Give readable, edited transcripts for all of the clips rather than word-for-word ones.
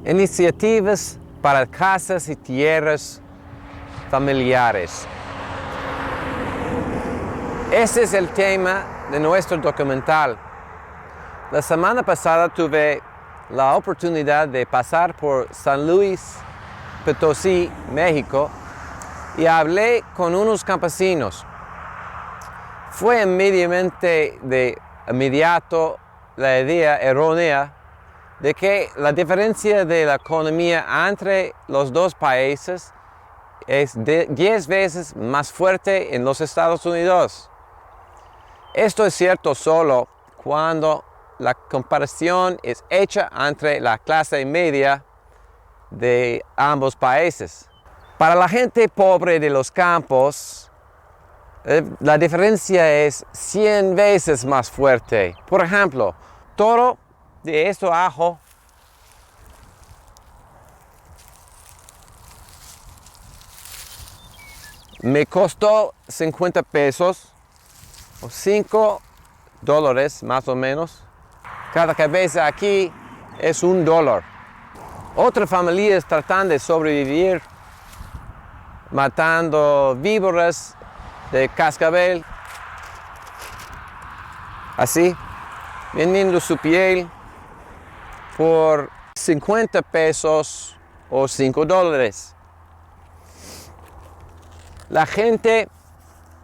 Iniciativas para casas y tierras familiares. Ese es el tema de nuestro documental. La semana pasada tuve la oportunidad de pasar por San Luis Potosí, México, y hablé con unos campesinos. Fue inmediato la idea errónea de que la diferencia de la economía entre los dos países es 10 veces más fuerte en los Estados Unidos. Esto es cierto solo cuando la comparación es hecha entre la clase media de ambos países. Para la gente pobre de los campos, la diferencia es 100 veces más fuerte. Por ejemplo, todo de esto ajo me costó 50 pesos o $5 más o menos. Cada cabeza aquí es $1. Otras familias tratan de sobrevivir matando víboras de cascabel, así, vendiendo su piel por 50 pesos o $5. La gente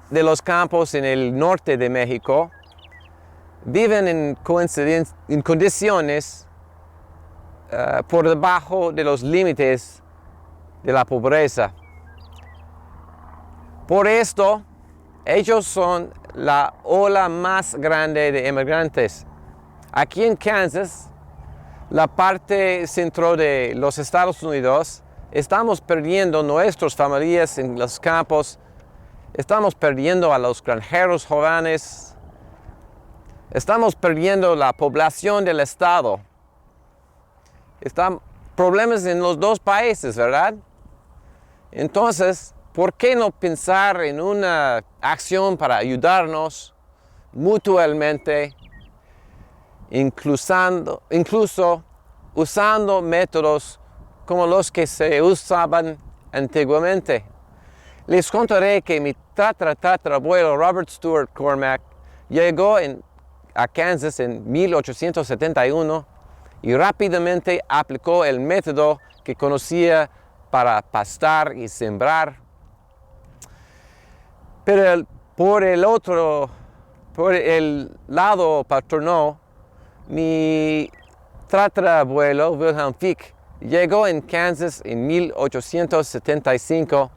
de los campos en el norte de México viven en condiciones por debajo de los límites de la pobreza. Por esto, ellos son la ola más grande de inmigrantes. Aquí en Kansas, la parte centro de los Estados Unidos, estamos perdiendo nuestras familias en los campos, estamos perdiendo a los granjeros jóvenes, estamos perdiendo la población del estado. Están problemas en los dos países, ¿verdad? Entonces, ¿por qué no pensar en una acción para ayudarnos mutuamente, incluso usando métodos como los que se usaban antiguamente? Les contaré que mi tatarabuelo Robert Stewart Cormack llegó a Kansas en 1871 y rápidamente aplicó el método que conocía para pastar y sembrar. Pero por el lado paterno, mi tatarabuelo Wilhelm Fick llegó en Kansas en 1875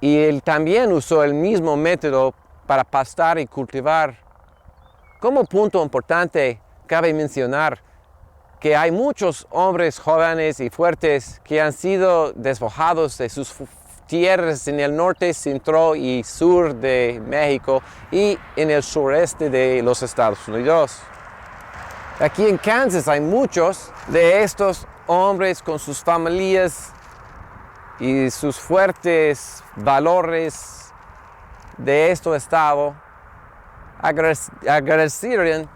y él también usó el mismo método para pastar y cultivar. Como punto importante, cabe mencionar que hay muchos hombres jóvenes y fuertes que han sido despojados de sus tierras en el norte, centro y sur de México y en el sureste de los Estados Unidos. Aquí en Kansas hay muchos de estos hombres con sus familias y sus fuertes valores de este estado agradecieron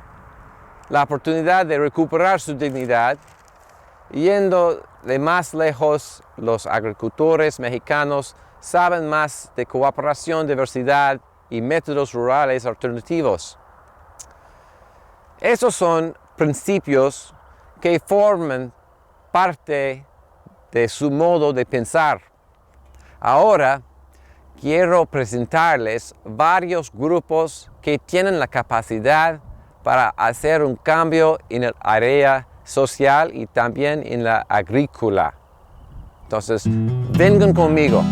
la oportunidad de recuperar su dignidad. Yendo de más lejos, los agricultores mexicanos saben más de cooperación, diversidad y métodos rurales alternativos. Esos son principios que forman parte de su modo de pensar. Ahora quiero presentarles varios grupos que tienen la capacidad para hacer un cambio en el área social y también en la agrícola. Entonces, vengan conmigo.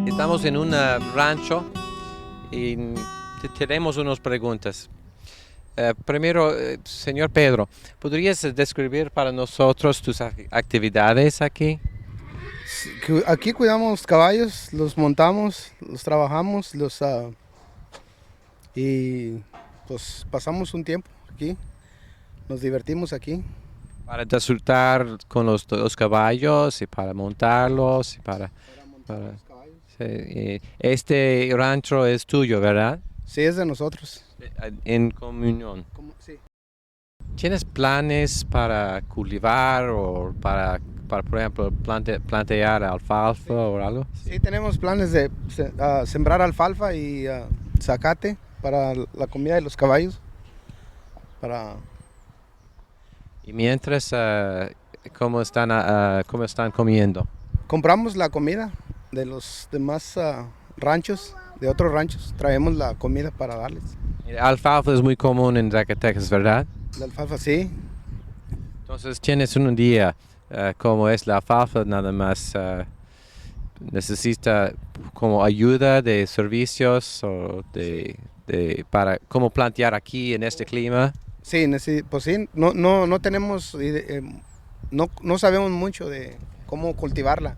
Estamos en un rancho y tenemos unas preguntas. Primero, señor Pedro, ¿podrías describir para nosotros tus actividades aquí? Aquí cuidamos caballos, los montamos, los trabajamos, y pues pasamos un tiempo aquí, nos divertimos aquí. Para disfrutar con los caballos y para montarlos. Para montar los caballos. Sí, este rancho es tuyo, ¿verdad? Sí, es de nosotros. En comunión. Sí. ¿Tienes planes para cultivar o para por ejemplo, plantear alfalfa o algo? Sí, tenemos planes de sembrar alfalfa y zacate para la comida de los caballos. Para... Y mientras, cómo están comiendo? Compramos la comida de los demás ranchos, de otros ranchos. Traemos la comida para darles. Alfalfa es muy común en Zacatecas, ¿verdad? La alfalfa, sí. Entonces tienes un día como es la alfalfa, nada más necesita como ayuda de servicios o para cómo plantear aquí en este clima. Sí, pues sí, no tenemos, no sabemos mucho de cómo cultivar la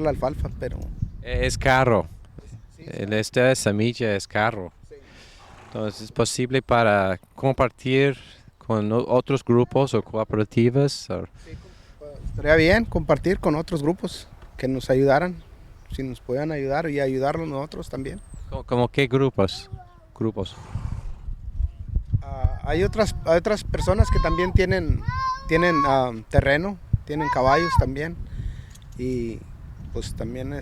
alfalfa, pero... Es caro. Sí, Esta semilla es caro. Entonces es posible para compartir con otros grupos o cooperativas. estaría bien compartir con otros grupos que nos ayudaran, si nos puedan ayudar y ayudarlos nosotros también. ¿Cómo qué grupos? Grupos. Hay otras personas que también tienen terreno, tienen caballos también y pues también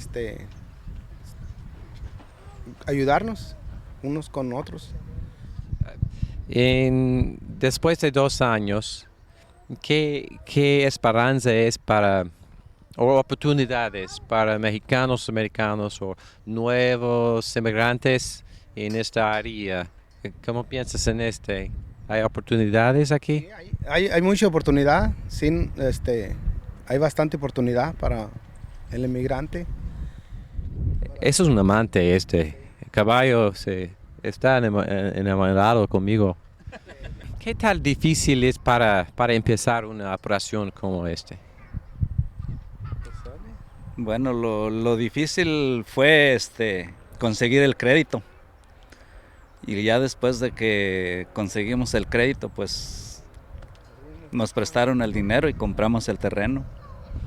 ayudarnos unos con otros. Después de 2 años, ¿qué esperanza es o oportunidades para mexicanos, americanos o nuevos inmigrantes en esta área? ¿Cómo piensas en este? ¿Hay oportunidades aquí? Sí, hay mucha oportunidad, sí, hay bastante oportunidad para el inmigrante. Eso es un amante El caballo está enamorado conmigo. ¿Qué tal difícil es para empezar una operación como este? Bueno, lo difícil fue conseguir el crédito. Y ya después de que conseguimos el crédito, pues nos prestaron el dinero y compramos el terreno.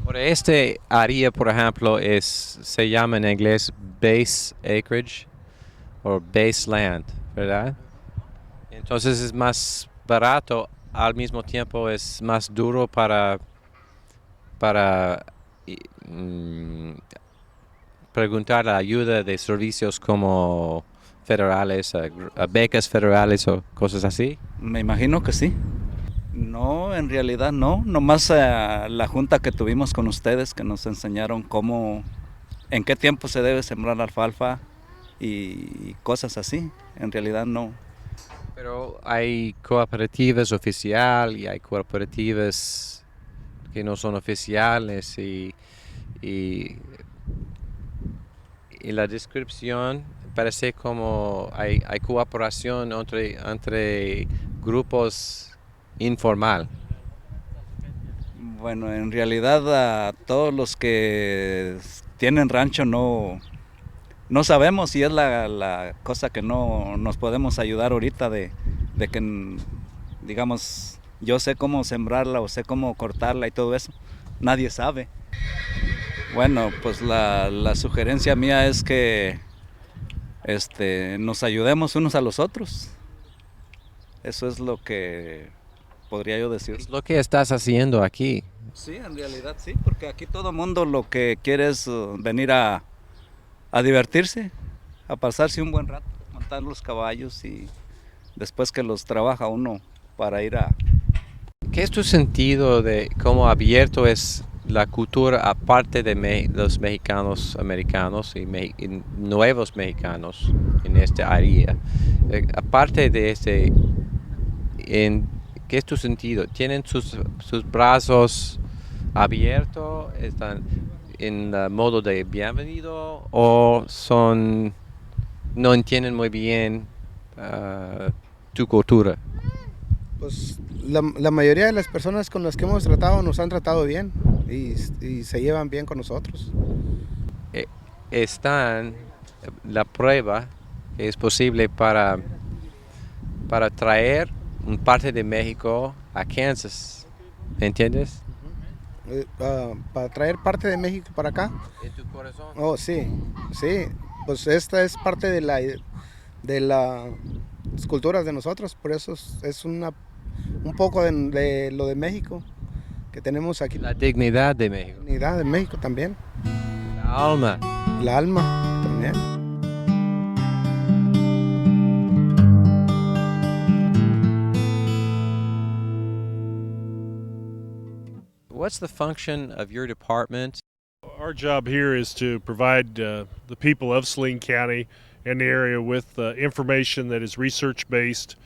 Por este área, por ejemplo, se llama en inglés base acreage o base land, ¿verdad? Entonces es más barato, al mismo tiempo es más duro para preguntar la ayuda de servicios como federales, a becas federales o cosas así. Me imagino que sí. No, en realidad no. Nomás la junta que tuvimos con ustedes que nos enseñaron en qué tiempo se debe sembrar la alfalfa y cosas así. En realidad no. Pero hay cooperativas oficiales y hay cooperativas que no son oficiales y la descripción parece como hay cooperación entre grupos informal. Bueno, en realidad a todos los que tienen rancho no sabemos si es la cosa que no nos podemos ayudar ahorita de que, digamos, yo sé cómo sembrarla o sé cómo cortarla y todo eso. Nadie sabe. Bueno, pues la sugerencia mía es que nos ayudemos unos a los otros. Eso es lo que podría yo decir. Es lo que estás haciendo aquí. Sí, en realidad sí, porque aquí todo el mundo lo que quiere es venir a divertirse, a pasarse un buen rato, montar los caballos y después que los trabaja uno para ir a... ¿Qué es tu sentido de cómo abierto es la cultura aparte de los mexicanos americanos y nuevos mexicanos en esta área? Aparte de ¿qué es tu sentido? ¿Tienen sus brazos abiertos? ¿Están en modo de bienvenido o no entienden muy bien tu cultura? Pues la mayoría de las personas con las que hemos tratado nos han tratado bien y se llevan bien con nosotros. Están la prueba que es posible para traer una parte de México a Kansas, ¿entiendes? Para traer parte de México para acá. En tu corazón. Oh, sí, sí, pues esta es parte de la culturas de nosotros, por eso es un poco de lo de México que tenemos aquí. La dignidad de México. La unidad de México también. La alma. La alma también. What's the function of your department? Our job here is to provide the people of Saline County and the area with information that is research-based.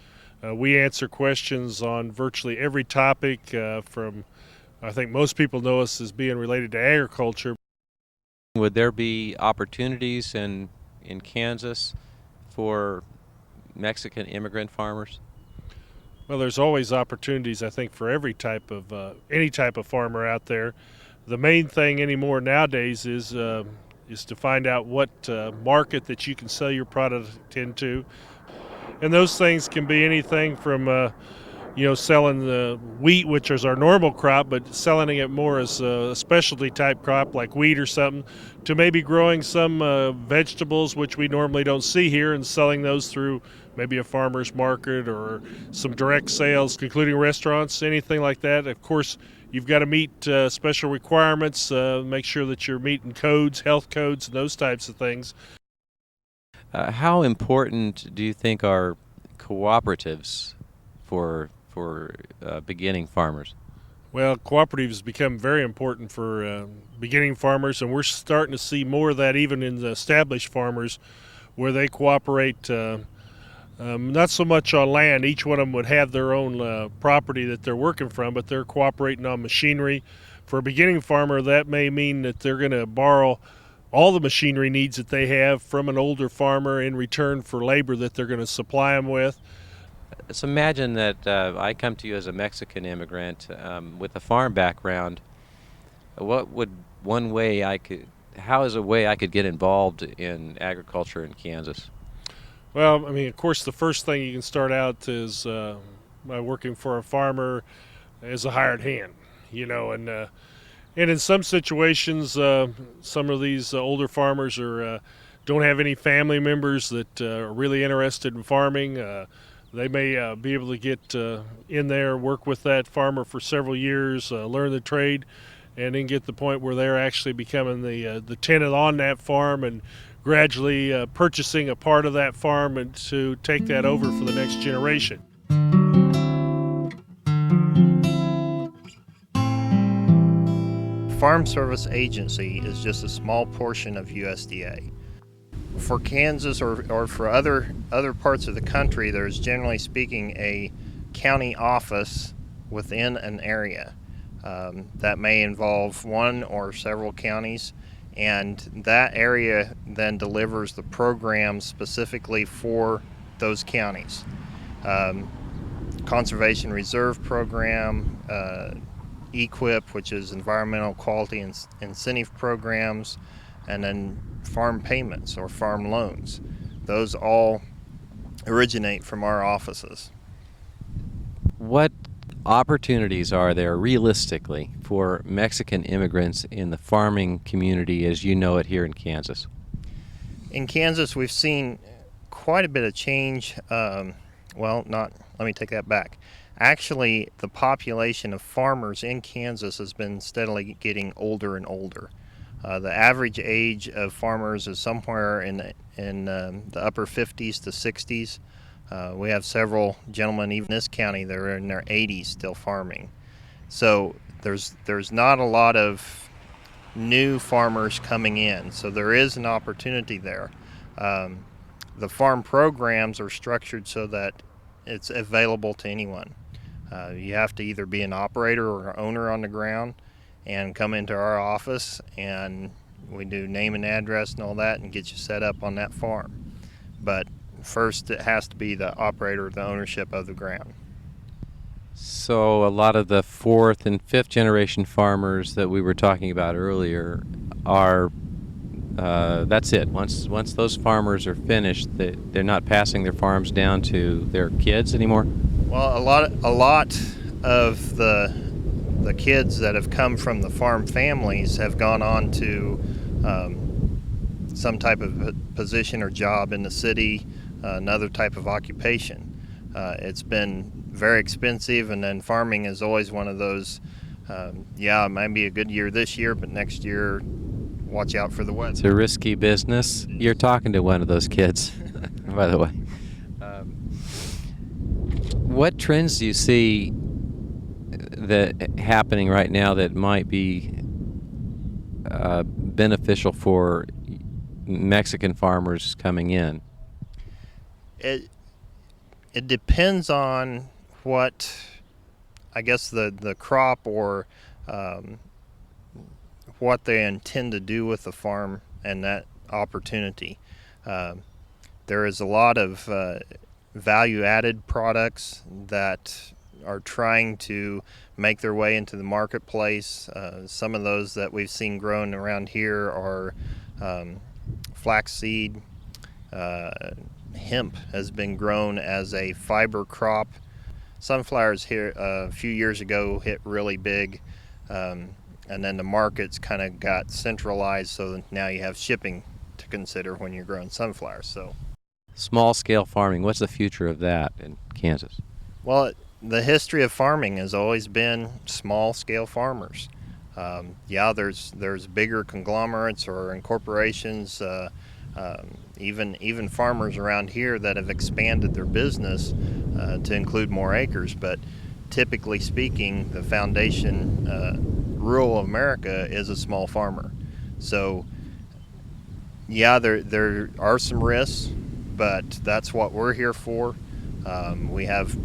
We answer questions on virtually every topic from, I think most people know us as being related to agriculture. Would there be opportunities in Kansas for Mexican immigrant farmers? Well, there's always opportunities, I think, for every type of any type of farmer out there. The main thing anymore nowadays is to find out what market that you can sell your product into, and those things can be anything from selling the wheat, which is our normal crop, but selling it more as a specialty type crop like wheat or something, to maybe growing some vegetables which we normally don't see here and selling those through maybe a farmer's market or some direct sales, including restaurants, anything like that. Of course, you've got to meet special requirements, make sure that you're meeting codes, health codes, and those types of things. How important do you think are cooperatives for beginning farmers? Well, cooperatives become very important for beginning farmers, and we're starting to see more of that even in the established farmers, where they cooperate not so much on land. Each one of them would have their own property that they're working from, but they're cooperating on machinery. For a beginning farmer, that may mean that they're going to borrow all the machinery needs that they have from an older farmer in return for labor that they're going to supply them with. Let's imagine that I come to you as a Mexican immigrant with a farm background. What would how is a way I could get involved in agriculture in Kansas? Well, I mean, of course, the first thing you can start out is by working for a farmer as a hired hand, and in some situations, some of these older farmers don't have any family members that are really interested in farming. They may be able to get in there, work with that farmer for several years, learn the trade, and then get to the point where they're actually becoming the tenant on that farm and gradually purchasing a part of that farm and to take that over for the next generation. Farm Service Agency is just a small portion of USDA. For Kansas or for other parts of the country, there's generally speaking a county office within an area. That may involve one or several counties, and that area then delivers the programs specifically for those counties. Conservation Reserve Program, EQIP, which is Environmental Quality Incentive Programs, and then farm payments or farm loans. Those all originate from our offices. What opportunities are there realistically for Mexican immigrants in the farming community as you know it here in Kansas? In Kansas, we've seen quite a bit of change. Let me take that back. Actually, the population of farmers in Kansas has been steadily getting older and older. The average age of farmers is somewhere in the upper 50s to 60s. We have several gentlemen, even in this county, that are in their 80s still farming. So there's not a lot of new farmers coming in. So there is an opportunity there. The farm programs are structured so that it's available to anyone. You have to either be an operator or an owner on the ground and come into our office, and we do name and address and all that and get you set up on that farm. But first it has to be the operator, the ownership of the ground. So a lot of the fourth and fifth generation farmers that we were talking about earlier are that's it. Once those farmers are finished, they're not passing their farms down to their kids anymore? Well, a lot of the kids that have come from the farm families have gone on to some type of position or job in the city, another type of occupation. It's been very expensive, and then farming is always one of those, it might be a good year this year, but next year, watch out for the weather. It's a risky business. You're talking to one of those kids, by the way. What trends do you see that happening right now that might be beneficial for Mexican farmers coming in? It depends on what, I guess, the crop or what they intend to do with the farm and that opportunity. There is a lot of value-added products that are trying to make their way into the marketplace. Some of those that we've seen grown around here are flaxseed. Hemp has been grown as a fiber crop. Sunflowers here a few years ago hit really big, and then the markets kind of got centralized, so now you have shipping to consider when you're growing sunflowers. So, Small-scale farming, what's the future of that in Kansas? well, the history of farming has always been small-scale farmers. There's bigger conglomerates or incorporations, even farmers around here that have expanded their business to include more acres. But typically speaking, the foundation, rural America, is a small farmer. So, there are some risks, but that's what we're here for. We have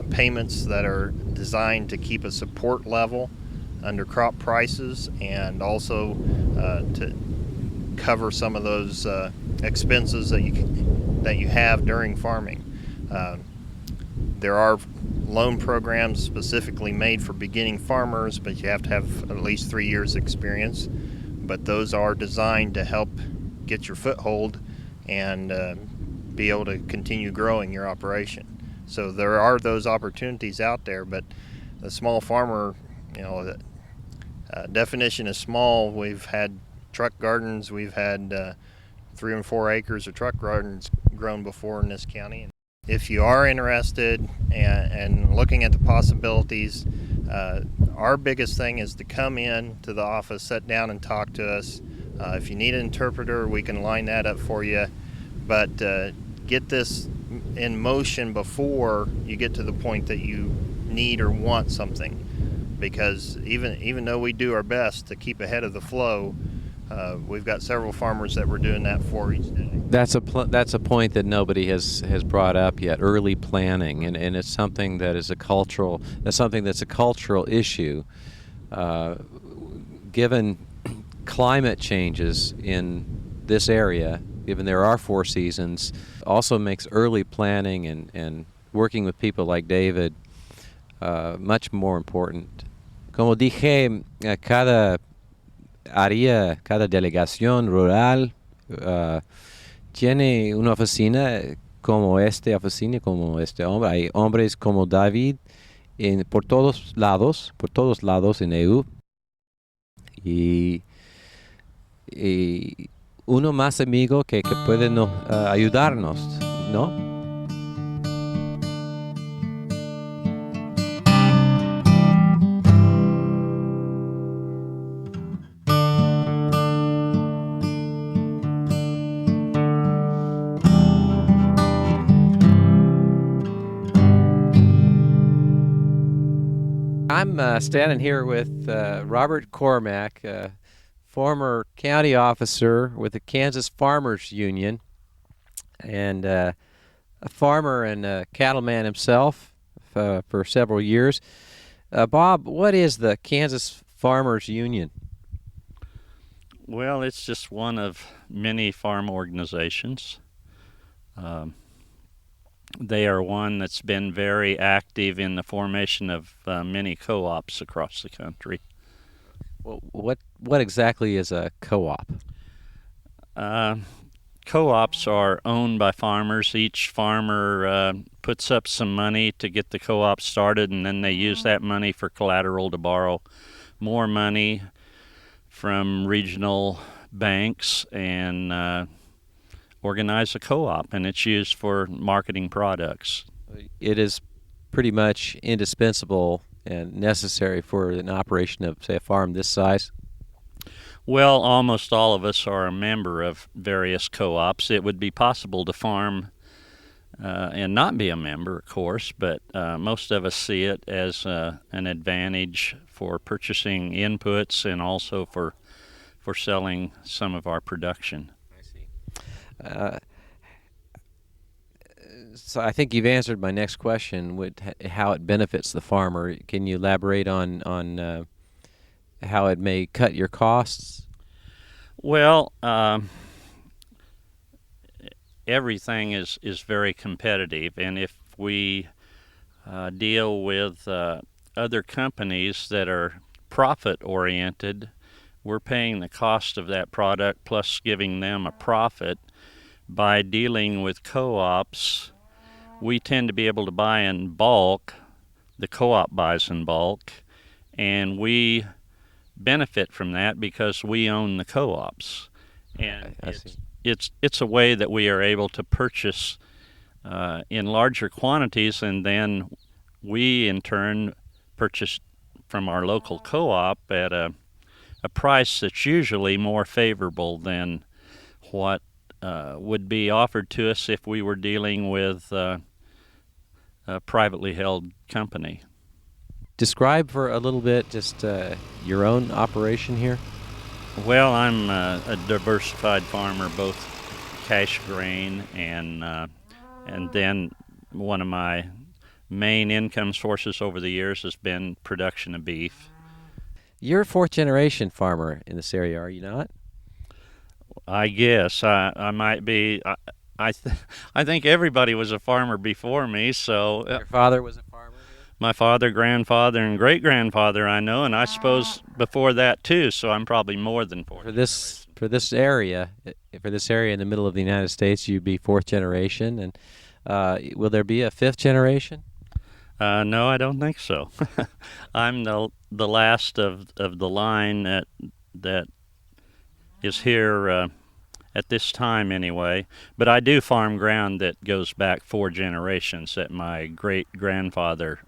payments that are designed to keep a support level under crop prices, and also to cover some of those expenses that you have during farming. There are loan programs specifically made for beginning farmers, but you have to have at least 3 years experience. But those are designed to help get your foothold and be able to continue growing your operation. So there are those opportunities out there, but the small farmer, the definition is small. We've had truck gardens, we've had 3 and 4 acres of truck gardens grown before in this county. If you are interested and looking at the possibilities, our biggest thing is to come in to the office, sit down and talk to us. If you need an interpreter, we can line that up for you. But get this in motion before you get to the point that you need or want something. Because even though we do our best to keep ahead of the flow, we've got several farmers that we're doing that for each day. That's a point that nobody has brought up yet. Early planning, and it's something that is that's a cultural issue. Given climate changes in this area, given there are 4 seasons, also makes early planning and working with people like David much more important. Como dije, cada área, cada delegación rural tiene una oficina como esta oficina, como este hombre. Hay hombres como David por todos lados en EU. Y uno más amigo que puede ayudarnos, ¿no? I'm standing here with Robert Cormack, former county officer with the Kansas Farmers Union, and a farmer and a cattleman himself for several years. Bob, what is the Kansas Farmers Union? Well, it's just one of many farm organizations. They are one that's been very active in the formation of many co-ops across the country. Well, what exactly is a co-op? Co-ops are owned by farmers. Each farmer puts up some money to get the co-op started, and then they use that money for collateral to borrow more money from regional banks and organize a co-op, and it's used for marketing products. It is pretty much indispensable and necessary for an operation of, say, a farm this size. Well, almost all of us are a member of various co-ops. It would be possible to farm and not be a member, of course, but most of us see it as an advantage for purchasing inputs and also for selling some of our production. I see. So I think you've answered my next question, how it benefits the farmer. Can you elaborate on how it may cut your costs? Well, everything is very competitive, and if we deal with other companies that are profit-oriented, we're paying the cost of that product plus giving them a profit. By dealing with co-ops, we tend to be able to buy in bulk. The co-op buys in bulk, and we benefit from that because we own the co-ops. And I see. It's a way that we are able to purchase in larger quantities, and then we in turn purchase from our local co-op at a price that's usually more favorable than what would be offered to us if we were dealing with a privately held company. Describe for a little bit just your own operation here. Well, I'm a diversified farmer, both cash grain and then one of my main income sources over the years has been production of beef. You're a fourth-generation farmer in this area, are you not? I guess I might be. I think everybody was a farmer before me. So Your father was a farmer here? my father, grandfather, and great-grandfather I know, and I suppose before that too. So I'm probably more than four. For this area in the middle of the United States, you'd be fourth generation. And will there be a fifth generation? No, I don't think so. I'm the last of the line that is here at this time anyway. But I do farm ground that goes back 4 generations that my great-grandfather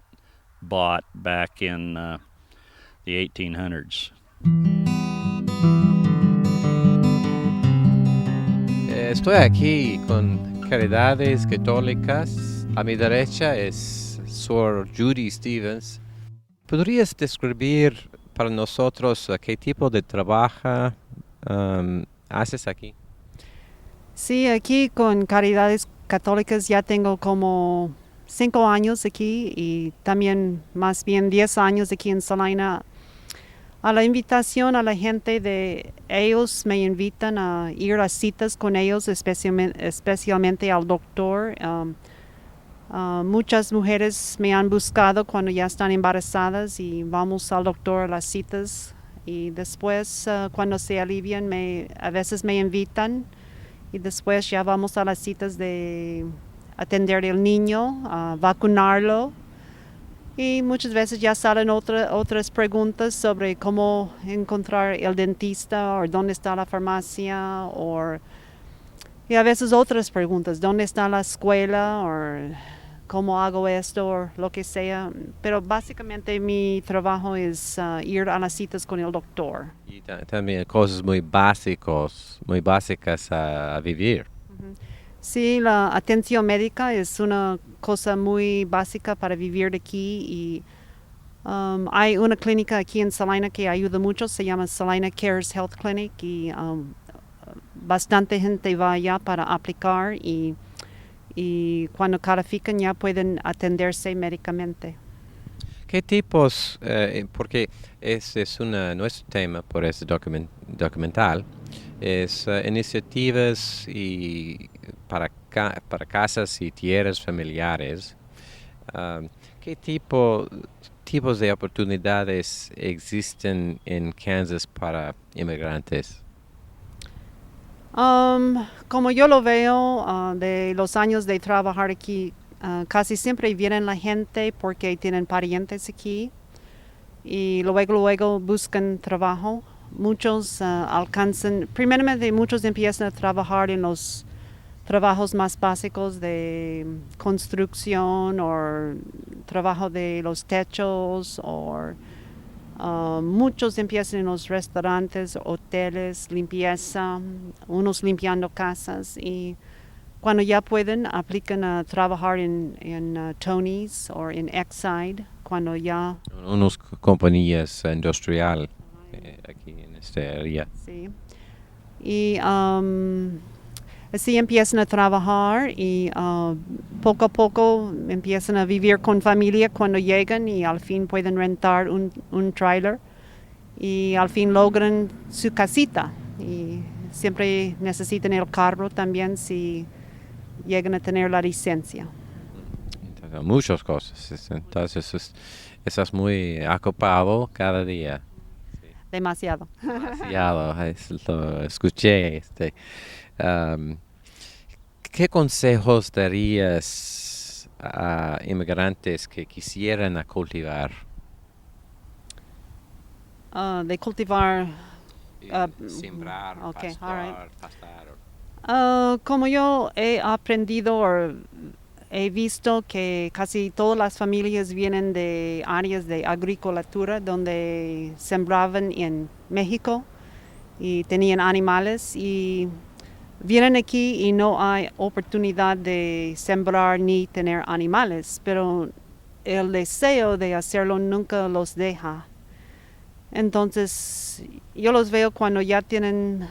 bought back in the 1800s. Estoy aquí con Caridades Católicas. A mi derecha es Sor Judy Stevens. ¿Podrías describir para nosotros qué tipo de trabajo haces aquí? Sí, aquí con Caridades Católicas ya tengo como 5 años aquí y también más bien 10 años aquí en Salina. A la invitación a la gente de ellos me invitan a ir a citas con ellos, especialmente al doctor. Muchas mujeres me han buscado cuando ya están embarazadas y vamos al doctor a las citas. Y después, cuando se alivian, a veces me invitan y después ya vamos a las citas de atender al niño, vacunarlo. Y muchas veces ya salen otras preguntas sobre cómo encontrar el dentista o dónde está la farmacia y a veces otras preguntas, dónde está la escuela o cómo hago esto o lo que sea. Pero básicamente mi trabajo es ir a las citas con el doctor. Y también cosas muy básicas a vivir. Sí, la atención médica es una cosa muy básica para vivir aquí y hay una clínica aquí en Salina que ayuda mucho, se llama Salina Cares Health Clinic y bastante gente va allá para aplicar y cuando califican ya pueden atenderse médicamente. ¿Qué tipos, porque ese es nuestro tema por este documental, es iniciativas para casas y tierras familiares? ¿Qué tipos de oportunidades existen en Kansas para inmigrantes? Como yo lo veo de los años de trabajar aquí, casi siempre vienen la gente porque tienen parientes aquí y luego buscan trabajo. Muchos alcanzan, primeramente muchos empiezan a trabajar en los trabajos más básicos de construcción o trabajo de los techos o muchos empiezan en los restaurantes, hoteles, limpieza, unos limpiando casas y cuando ya pueden aplican a trabajar en Tony's o en Exide, cuando ya... Unas compañías industriales aquí en esta área. Sí. Y así empiezan a trabajar y poco a poco empiezan a vivir con familia cuando llegan y al fin pueden rentar un trailer y al fin logran su casita y siempre necesitan el carro también si llegan a tener la licencia. Entonces, muchas cosas. Entonces, estás muy ocupado cada día. Demasiado. Demasiado, lo escuché. ¿Qué consejos darías a inmigrantes que quisieran a cultivar? De cultivar. Sembrar, okay, pastar, all right. pastar. Como yo he aprendido o he visto que casi todas las familias vienen de áreas de agricultura donde sembraban en México y tenían animales y vienen aquí y no hay oportunidad de sembrar ni tener animales, pero el deseo de hacerlo nunca los deja. Entonces yo los veo cuando ya tienen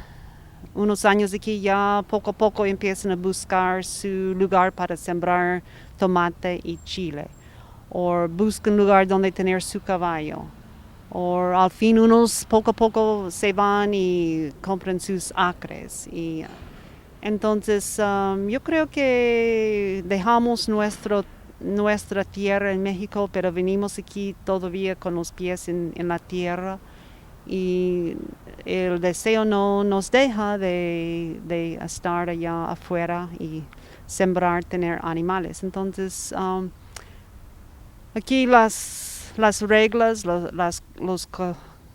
unos años aquí, ya poco a poco empiezan a buscar su lugar para sembrar tomate y chile, o buscan un lugar donde tener su caballo, o al fin unos poco a poco se van y compran sus acres. Y entonces yo creo que dejamos nuestra tierra en México, pero venimos aquí todavía con los pies en la tierra. Y el deseo no nos deja de estar allá afuera y sembrar, tener animales. Entonces, aquí las reglas, los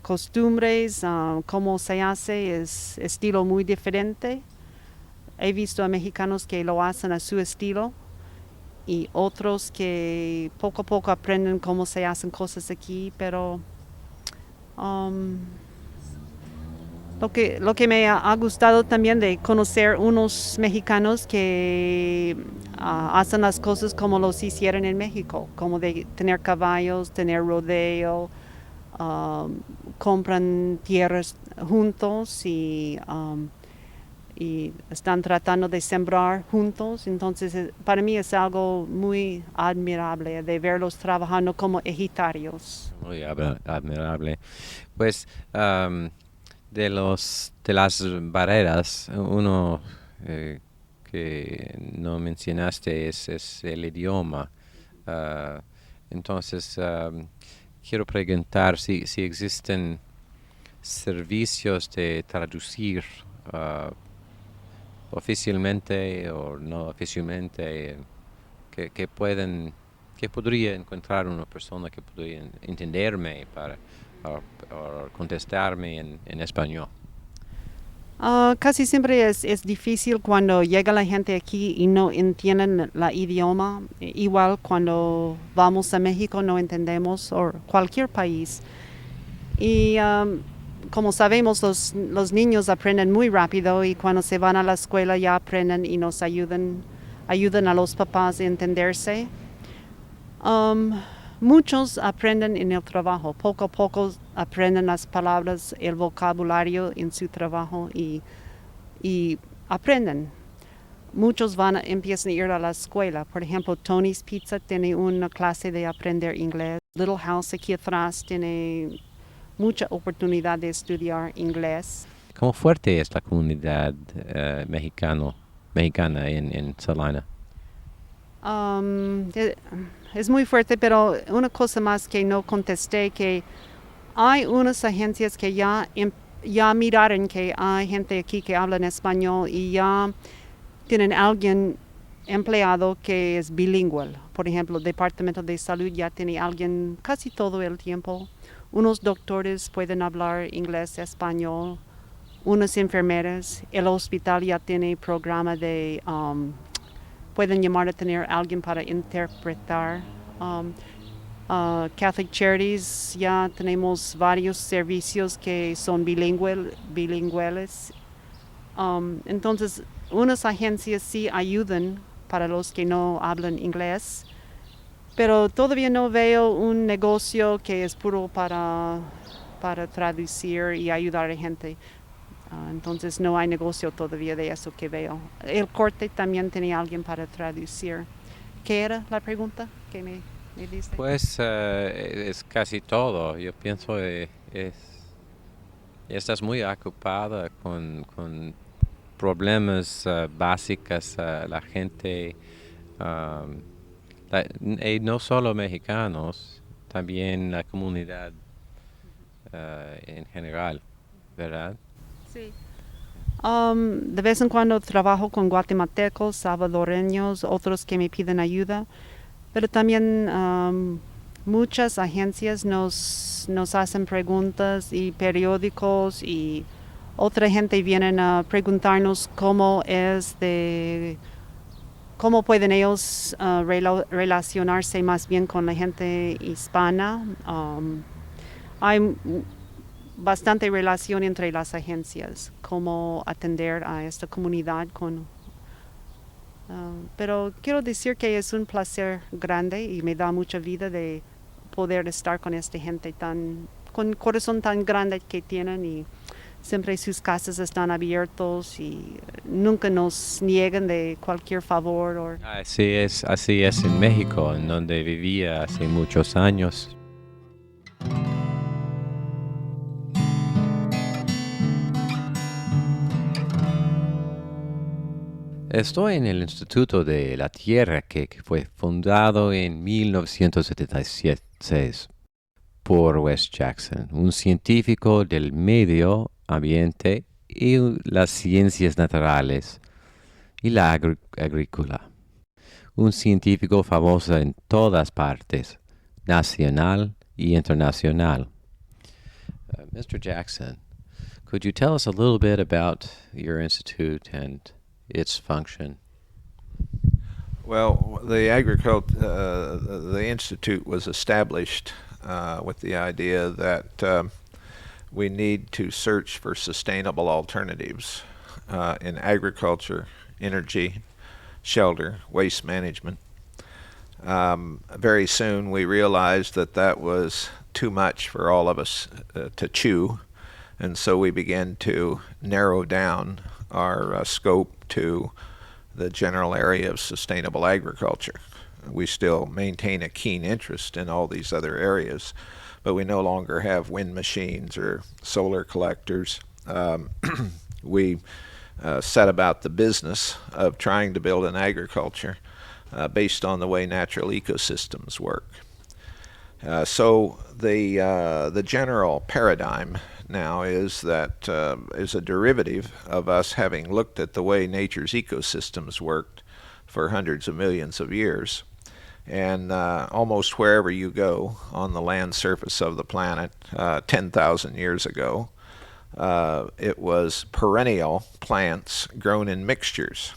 costumbres, cómo se hace es estilo muy diferente. He visto a mexicanos que lo hacen a su estilo y otros que poco a poco aprenden cómo se hacen cosas aquí, pero lo que me ha gustado también de conocer unos mexicanos que hacen las cosas como los hicieron en México, como de tener caballos, tener rodeo, compran tierras juntos y están tratando de sembrar juntos. Entonces para mí es algo muy admirable de verlos trabajando como ejidarios. Muy admirable. Pues de las barreras, uno que no mencionaste es el idioma. Entonces quiero preguntar si existen servicios de traducir oficialmente o no oficialmente que podría encontrar una persona que podría entenderme para o contestarme en español. Casi siempre es difícil cuando llega la gente aquí y no entienden el idioma. Igual cuando vamos a México no entendemos, o cualquier país. Y como sabemos, los niños aprenden muy rápido y cuando se van a la escuela ya aprenden y nos ayudan a los papás a entenderse. Muchos aprenden en el trabajo, poco a poco aprenden las palabras, el vocabulario en su trabajo y aprenden. Muchos empiezan a ir a la escuela. Por ejemplo, Tony's Pizza tiene una clase de aprender inglés. Little House aquí atrás tiene mucha oportunidad de estudiar inglés. ¿Cómo fuerte es la comunidad mexicana en Salina? Es muy fuerte, pero una cosa más que no contesté, que hay unas agencias que ya miraron que hay gente aquí que habla en español y ya tienen alguien empleado que es bilingüe. Por ejemplo, el Departamento de Salud ya tiene alguien casi todo el tiempo. Unos doctores pueden hablar inglés, español. unas enfermeras. El hospital ya tiene programa de, pueden llamar a tener alguien para interpretar. Catholic Charities ya tenemos varios servicios que son bilingües. Entonces, unas agencias sí ayudan para los que no hablan inglés, pero todavía no veo un negocio que es puro para traducir y ayudar a la gente. Entonces no hay negocio todavía de eso que veo. El corte también tenía alguien para traducir. ¿Qué era la pregunta que me diste? Pues es casi todo. Yo pienso estás muy ocupada con problemas básicos. La gente, um, y no solo mexicanos, también la comunidad en general, ¿verdad? Sí. De vez en cuando trabajo con guatemaltecos, salvadoreños, otros que me piden ayuda, pero también muchas agencias nos hacen preguntas y periódicos y otra gente vienen a preguntarnos cómo pueden ellos relacionarse más bien con la gente hispana. Hay bastante relación entre las agencias, cómo atender a esta comunidad pero quiero decir que es un placer grande y me da mucha vida de poder estar con esta gente con corazón tan grande que tienen y siempre sus casas están abiertos y nunca nos niegan de cualquier favor. Así es en México, en donde vivía hace muchos años. Estoy en el Instituto de la Tierra que fue fundado en 1976 por Wes Jackson, un científico del medio ambiente y las ciencias naturales y la agrícola. Un científico famoso en todas partes, nacional y internacional. Mr. Jackson, could you tell us a little bit about your institute and its function? Well, the institute was established with the idea that we need to search for sustainable alternatives in agriculture, energy, shelter, waste management. Very soon we realized that was too much for all of us to chew, and so we began to narrow down our scope to the general area of sustainable agriculture. We still maintain a keen interest in all these other areas, but we no longer have wind machines or solar collectors. We set about the business of trying to build an agriculture based on the way natural ecosystems work. So the general paradigm now is that is a derivative of us having looked at the way nature's ecosystems worked for hundreds of millions of years. And almost wherever you go on the land surface of the planet 10,000 years ago, it was perennial plants grown in mixtures.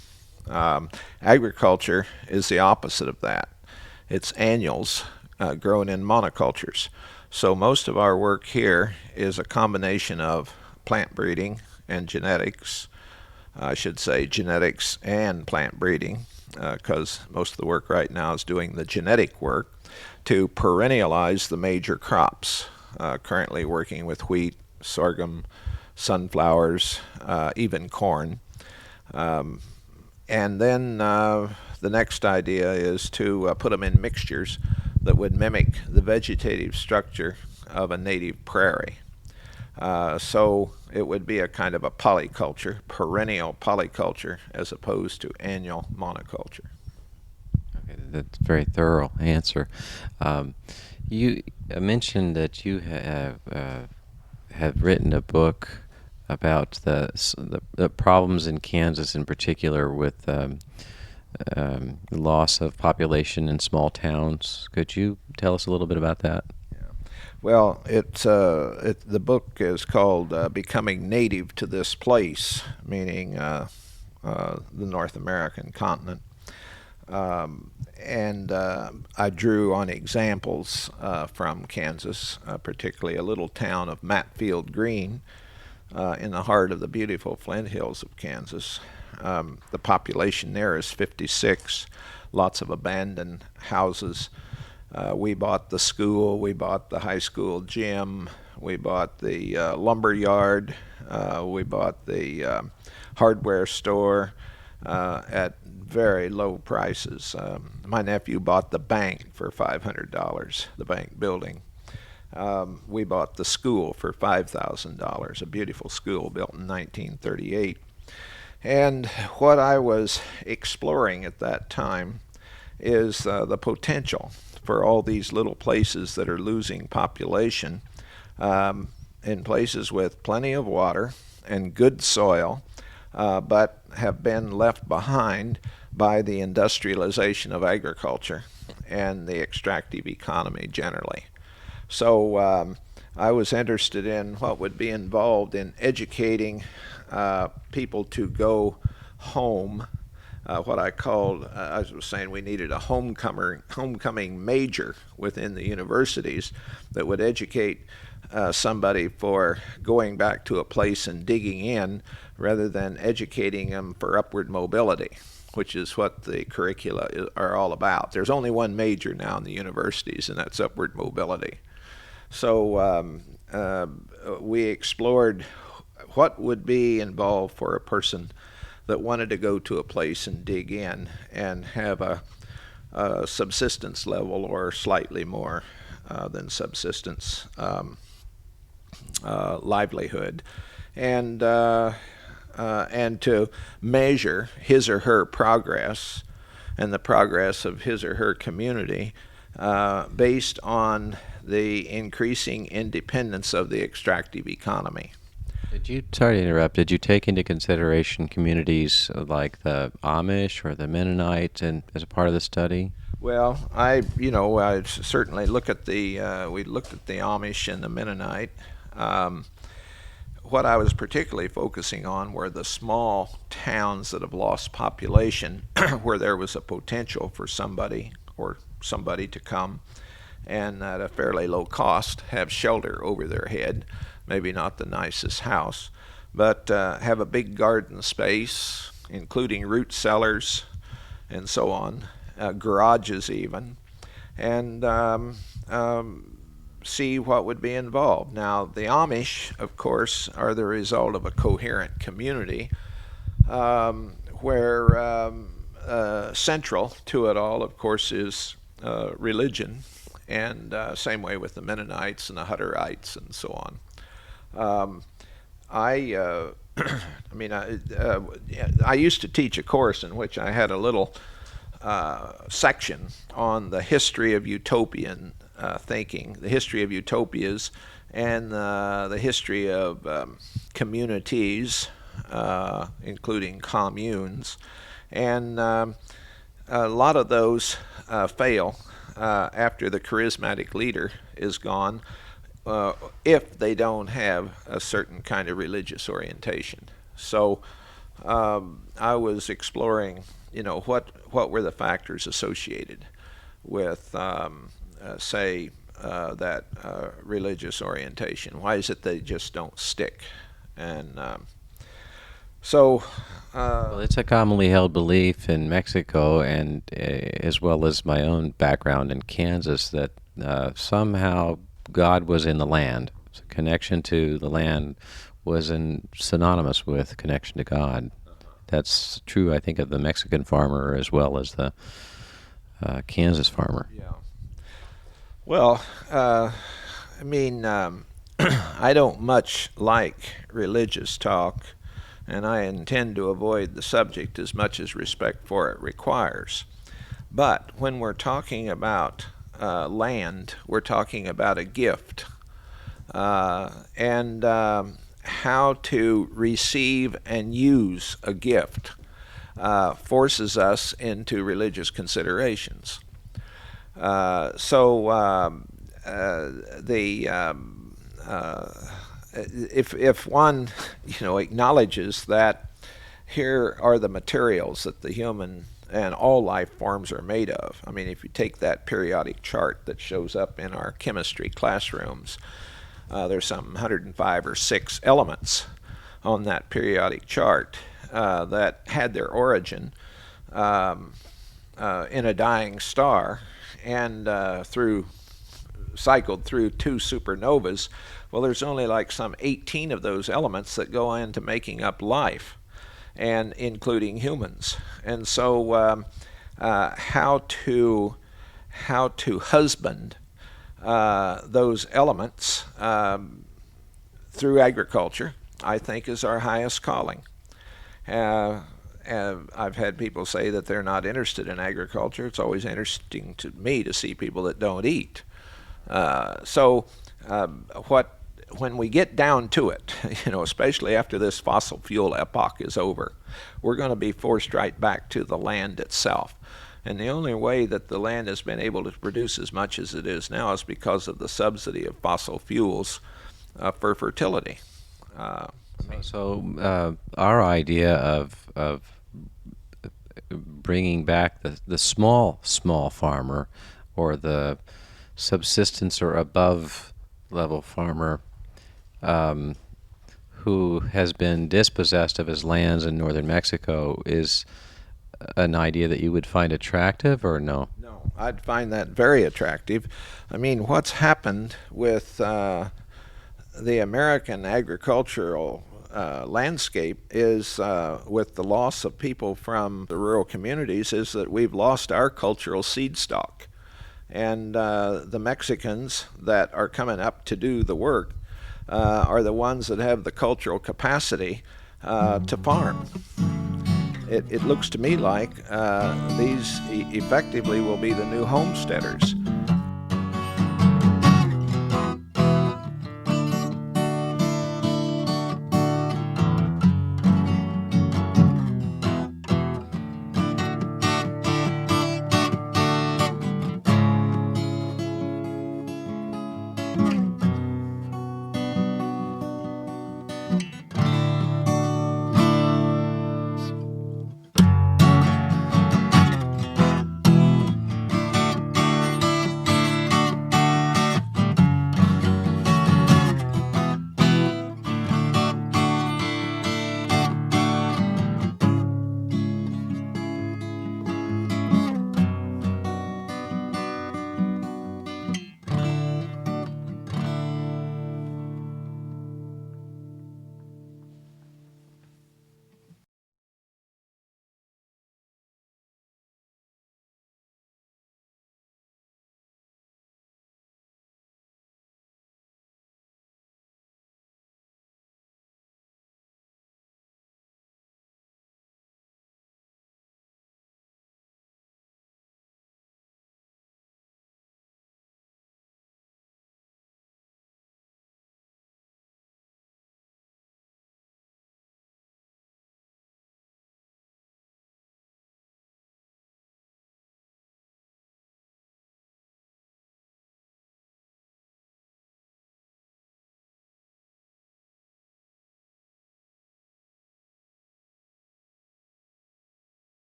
Agriculture is the opposite of that. It's annuals grown in monocultures. So most of our work here is a combination of plant breeding and genetics. I should say genetics and plant breeding, because most of the work right now is doing the genetic work to perennialize the major crops. Currently working with wheat, sorghum, sunflowers, even corn. And then the next idea is to put them in mixtures that would mimic the vegetative structure of a native prairie. So it would be a kind of a polyculture, perennial polyculture, as opposed to annual monoculture. Okay, that's a very thorough answer. You mentioned that you have written a book about the problems in Kansas, in particular with loss of population in small towns. Could you tell us a little bit about that? Well, the book is called Becoming Native to This Place, meaning the North American continent. And I drew on examples from Kansas, particularly a little town of Matfield Green in the heart of the beautiful Flint Hills of Kansas. The population there is 56, lots of abandoned houses. We bought the school, we bought the high school gym, we bought the lumber yard, we bought the hardware store at very low prices. My nephew bought the bank for $500, the bank building. We bought the school for $5,000, a beautiful school built in 1938. And what I was exploring at that time is the potential for all these little places that are losing population in places with plenty of water and good soil, but have been left behind by the industrialization of agriculture and the extractive economy generally. So I was interested in what would be involved in educating people to go home. What I called, I was saying we needed a homecoming major within the universities that would educate somebody for going back to a place and digging in rather than educating them for upward mobility, which is what the curricula are all about. There's only one major now in the universities, and that's upward mobility. So we explored what would be involved for a person that wanted to go to a place and dig in and have a subsistence level or slightly more than subsistence livelihood, and to measure his or her progress and the progress of his or her community based on the increasing independence of the extractive economy. Sorry to interrupt, did you take into consideration communities like the Amish or the Mennonites as a part of the study? Well, I certainly look at we looked at the Amish and the Mennonite. What I was particularly focusing on were the small towns that have lost population, where there was a potential for somebody to come and at a fairly low cost have shelter over their head, maybe not the nicest house, but have a big garden space, including root cellars and so on, garages even, and see what would be involved. Now, the Amish, of course, are the result of a coherent community where central to it all, of course, is religion, and same way with the Mennonites and the Hutterites and so on. I used to teach a course in which I had a little section on the history of utopian thinking, the history of utopias, and the history of communities, including communes. And a lot of those fail after the charismatic leader is gone, if they don't have a certain kind of religious orientation. So I was exploring, what were the factors associated with, say, that religious orientation. Why is it they just don't stick? And well, it's a commonly held belief in Mexico, and as well as my own background in Kansas, that somehow God was in the land. So connection to the land was synonymous with connection to God. That's true, I think, of the Mexican farmer as well as the Kansas farmer. Yeah. Well, I don't much like religious talk, and I intend to avoid the subject as much as respect for it requires. But when we're talking about land, we're talking about a gift, and how to receive and use a gift forces us into religious considerations. So if one, acknowledges that here are the materials that the human and all life forms are made of. I mean, if you take that periodic chart that shows up in our chemistry classrooms, there's some 105 or 6 elements on that periodic chart that had their origin in a dying star and cycled through 2 supernovas. Well, there's only like some 18 of those elements that go into making up life, and including humans. And so how to husband those elements through agriculture, I think, is our highest calling. I've had people say that they're not interested in agriculture. It's always interesting to me to see people that don't eat. When we get down to it, especially after this fossil fuel epoch is over, we're going to be forced right back to the land itself. And the only way that the land has been able to produce as much as it is now is because of the subsidy of fossil fuels for fertility. So our idea of bringing back the small farmer, or the subsistence or above level farmer, who has been dispossessed of his lands in northern Mexico, is an idea that you would find attractive, or no? No, I'd find that very attractive. I mean, what's happened with the American agricultural landscape is, with the loss of people from the rural communities, is that we've lost our cultural seed stock. And the Mexicans that are coming up to do the work are the ones that have the cultural capacity to farm. It looks to me like these effectively will be the new homesteaders.